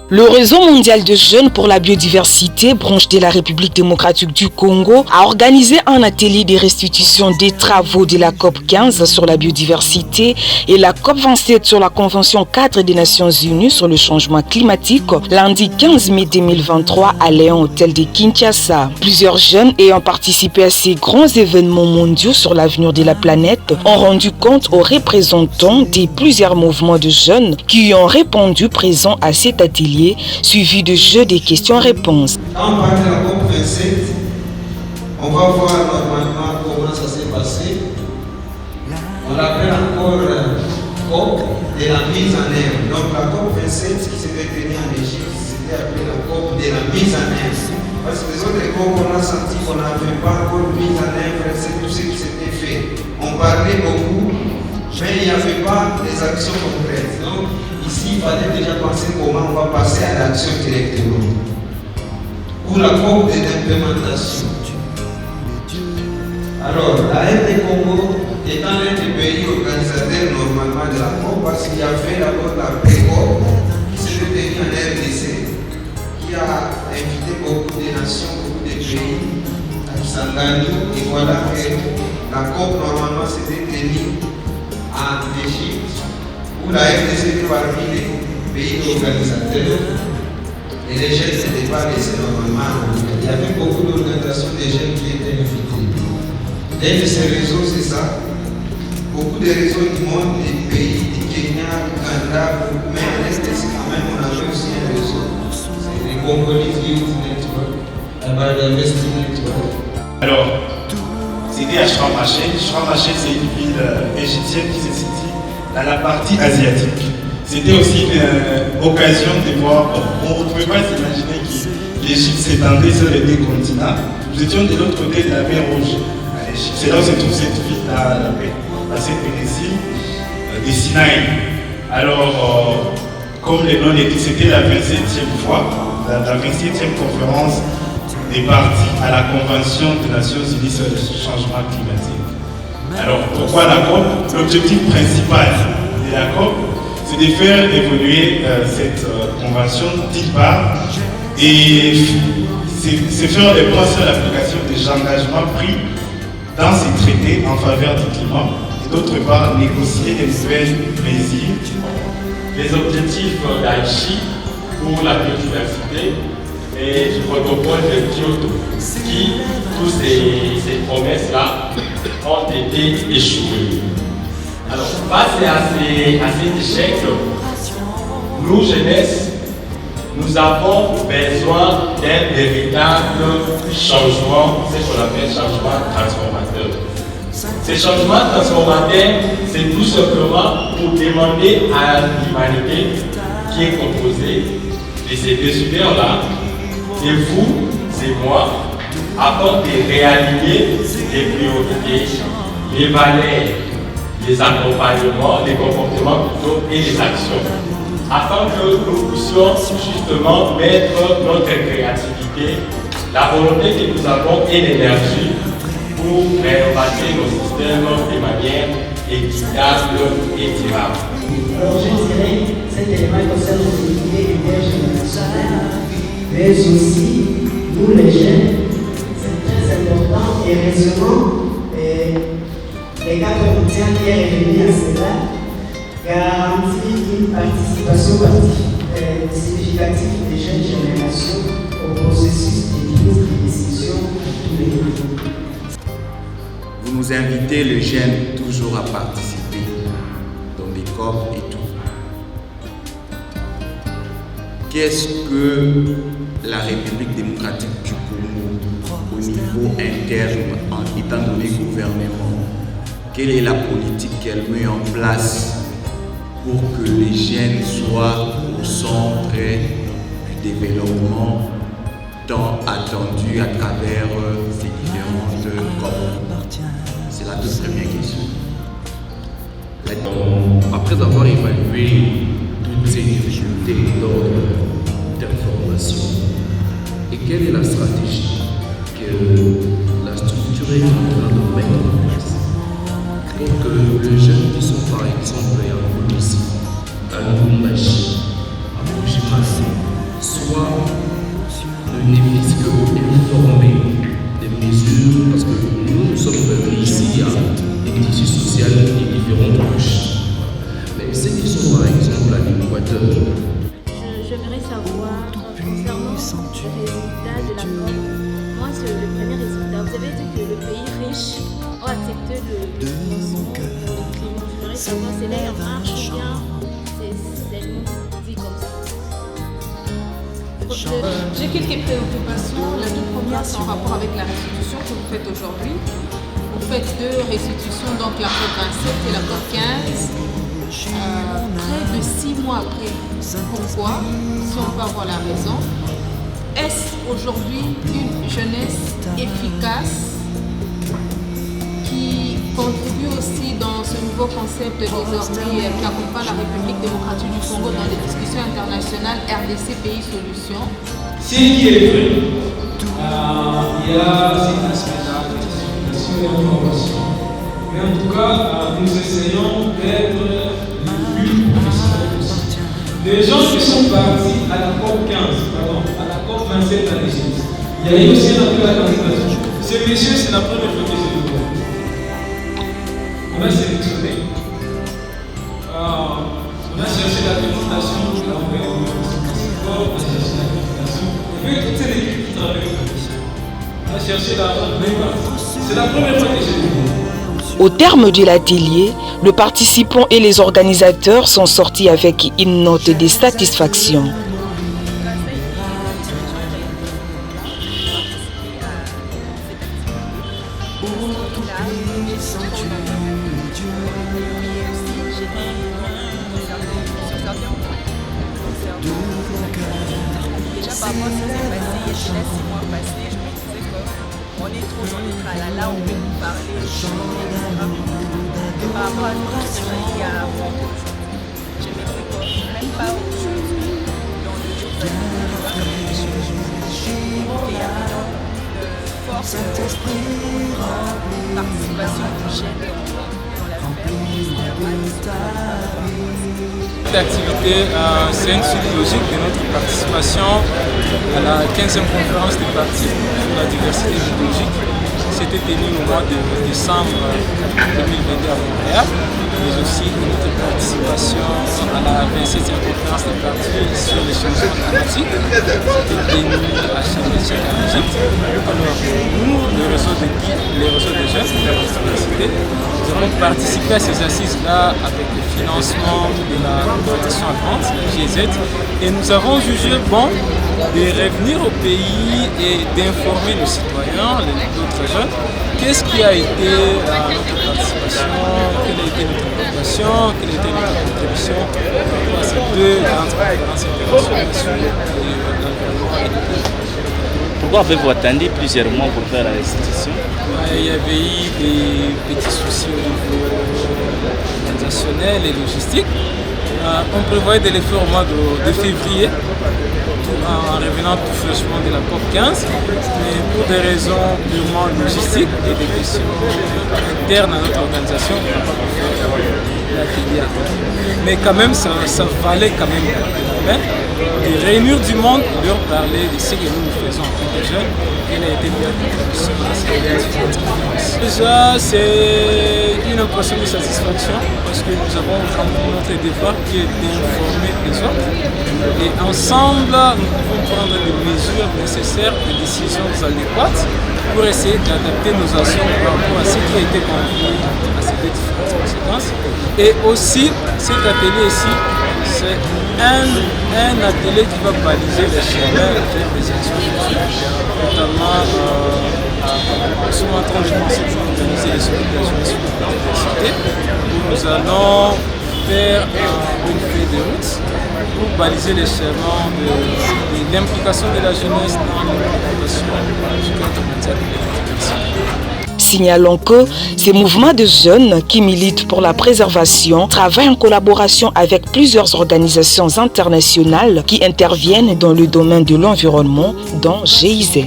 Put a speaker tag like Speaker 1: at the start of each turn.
Speaker 1: Le Réseau mondial de jeunes pour la biodiversité, branche de la République démocratique du Congo, a organisé un atelier de restitution des travaux de la COP 15 sur la biodiversité et la COP 27 sur la Convention 4 des Nations Unies sur le changement climatique lundi 15 mai 2023 à Léon Hôtel de Kinshasa. Plusieurs jeunes ayant participé à ces grands événements mondiaux sur l'avenir de la planète ont rendu compte aux représentants de plusieurs mouvements de jeunes qui y ont répondu présents à cet atelier suivi de jeux de questions-réponses.
Speaker 2: Quand on parle de la COP27, on va voir normalement comment ça s'est passé. On l'appelle encore COP de la mise en œuvre. Donc la COP27 qui s'était tenue en Égypte, c'était appelé la COP de la mise en œuvre. Parce que les autres COP, on a senti qu'on n'avait pas encore mise en œuvre, c'est tout ce qui s'était fait. On parlait beaucoup, mais il n'y avait pas des actions concrètes. Donc, ici, il fallait déjà penser comment on va passer à l'action directement. Pour la COP de l'implémentation. Alors, la RD Congo étant l'un des pays organisateurs normalement de la COP, parce qu'il y avait d'abord la pré-COP qui s'était tenue en RDC, qui a invité beaucoup de nations, beaucoup de pays à Kisangani. Et voilà que la COP normalement s'était tenue en Égypte, où la RDC était parmi les pays organisateurs et les jeunes n'étaient pas laissés normalement. Il y avait beaucoup d'organisations de jeunes qui étaient invitées. L'un de ces réseaux, c'est ça. Beaucoup de réseaux du monde, des pays, du Kenya, du Canada, mais en RDC quand même, on avait aussi un réseau. C'est les Congolese Youth Network, la Biodiversity Network.
Speaker 3: Alors, c'était à Shram-Maché. Shram-Maché, c'est une ville égyptienne qui se situe dans la partie asiatique. C'était aussi une occasion de voir, on ne pouvait pas s'imaginer que l'Égypte s'étendait sur les deux continents. Nous étions de l'autre côté de la mer Rouge, à l'Égypte. C'est là où se trouve cette ville-là, dans cette péninsule de Sinaï. Alors, comme le nom l'indique, c'était la 27e fois, la 27e conférence des parties à la Convention des Nations Unies sur le changement climatique. Alors, pourquoi la COP? L'objectif principal de la COP, c'est de faire évoluer cette convention d'une part et c'est faire des points sur l'application des engagements pris dans ces traités en faveur du climat et d'autre part négocier des nouvelles mesures.
Speaker 4: Les objectifs d'Aichi pour la biodiversité et du protocole de Kyoto, qui, toutes ces promesses-là, ont été échouées. Alors, face à ces échecs, nous, jeunesse, nous avons besoin d'un véritable changement, ce qu'on appelle changement transformateur. Ce changement transformateur, c'est tout simplement pour demander à l'humanité qui est composée de ces deux univers-là, et vous, c'est moi, afin de réaligner les priorités, les valeurs, les accompagnements, les comportements plutôt et les actions, afin que nous puissions justement mettre notre créativité, la volonté que nous avons et l'énergie pour réinventer nos systèmes de manière équitable et durable.
Speaker 5: Alors je dirais que cet élément concerne l'unité intergénérationnelle, mais aussi nous les jeunes, c'est très important et récemment, les cas quotidiens qui est revenu à cela garantit une participation significative des jeunes générations au processus de prise de décision à tous les niveaux.
Speaker 6: Vous nous invitez les jeunes toujours à participer dans des COP et tout. Qu'est-ce que la République démocratique du Congo, au niveau interne, en étant donné gouvernement, quelle est la politique qu'elle met en place pour que les jeunes soient au centre du développement tant attendu à travers ces différentes COP? C'est la toute première question.
Speaker 7: Après avoir évalué toutes ces difficultés d'ordre d'information, et quelle est la stratégie que la structure est en train de mettre en place pour que les jeunes qui sont par exemple à Koulissi, à Lubumbashi, à Bougimassé, soit ne n'est-ce que informer des mesures, parce que nous sommes venus ici à des tissus sociaux et différentes couches. Mais ceux qui sont par exemple à l'Équateur,
Speaker 8: j'aimerais savoir concernant le résultat de la COP. Moi, c'est le premier résultat. Vous avez dit que le pays riche a accepté le financement. Je voudrais savoir si c'est en marche ou bien c'est dit comme ça.
Speaker 9: J'ai quelques préoccupations. La toute première, c'est en rapport avec la restitution que vous faites aujourd'hui. Vous faites deux restitutions, donc la COP 27 et la COP 15. Près de 6 mois après. Pourquoi? Si on peut avoir la raison. Est-ce aujourd'hui une jeunesse efficace qui contribue aussi dans ce nouveau concept désormais qui accompagne la République démocratique du Congo dans les discussions internationales RDC Pays Solutions?
Speaker 10: Ce qui est vrai, il y a cet aspect-là, l'explication et l'information. Mais en tout cas, nous essayons d'être le plus professionnels possible. Les gens qui sont partis à la COP 15, pardon, à la COP 27 à l'Égypte, il y a eu aussi un appel à la candidature. Ces messieurs, c'est la première fois que je les vois. On a sélectionné. On a cherché l'accréditation, on a envoyé au passeport, on a cherché l'accréditation. Et puis toute cette équipe qui travaille avec nous. On a cherché l'argent, mais pas. C'est la première fois que je les vois.
Speaker 1: Au terme de l'atelier, le participant et les organisateurs sont sortis avec une note de satisfaction.
Speaker 11: Déjà par rapport à ce qui s'est passé, il y a 6 mois passés, je me disais qu'on est trop dans les tralala, on veut nous parler, etc. Mais par rapport à ce qui s'est passé il y a longtemps aujourd'hui, je me dis que même pas aujourd'hui, dans le jour de il y a vraiment une force participation du jeune dans la
Speaker 10: Cette activité, c'est une suite logique de notre participation à la 15e conférence des partis sur la diversité biologique. C'était tenu au mois de décembre 2022 à Montréal, mais aussi de notre participation à la 27e conférence des partis sur les changements climatiques. C'était tenu à Sharm el-Sheikh en Égypte. Alors nous, le réseau de guides, les réseaux de jeunes de la université, nous avons participé à ces assises-là avec le financement de la coopération allemande, la GIZ, et nous avons jugé bon de revenir au pays et d'informer les citoyens, les autres jeunes, qu'est-ce qui a été notre participation, quelle a été notre coopération, quelle a été notre contribution à ces deux grandes conférences internationales sur l'environnement et le pays.
Speaker 12: Pourquoi avez-vous attendu plusieurs mois pour faire la restitution?
Speaker 10: Il y avait eu des petits soucis au niveau organisationnel et logistique. On prévoyait de les faire au mois de février, en revenant tout fraîchement de la COP 15, mais pour des raisons purement logistiques et des questions internes à notre organisation, on n'a pas pu faire l'atelier. Mais quand même, ça valait quand même la peine de réunir du monde et leur parler de ce que nous faisons en tant que jeunes, quelle a été leur contribution à ces différentes conférences. Déjà, c'est une impression de satisfaction parce que nous avons rempli notre devoir qui est d'informer les autres. Et ensemble, nous pouvons prendre des mesures nécessaires, des décisions adéquates pour essayer d'adapter nos actions par rapport à ce qui a été convenu à ces différentes conséquences. Et aussi, cet atelier ici, c'est un atelier qui va baliser les chemins vers des actions futures. Notamment, nous sommes en train de penser pour organiser les solidarités sur la biodiversité, où nous allons faire une feuille de route pour baliser les chemins de l'implication de la jeunesse dans l'implémentation du cadre mondial de la biodiversité.
Speaker 1: Signalons que ces mouvements de jeunes qui militent pour la préservation travaillent en collaboration avec plusieurs organisations internationales qui interviennent dans le domaine de l'environnement, dont GIZ.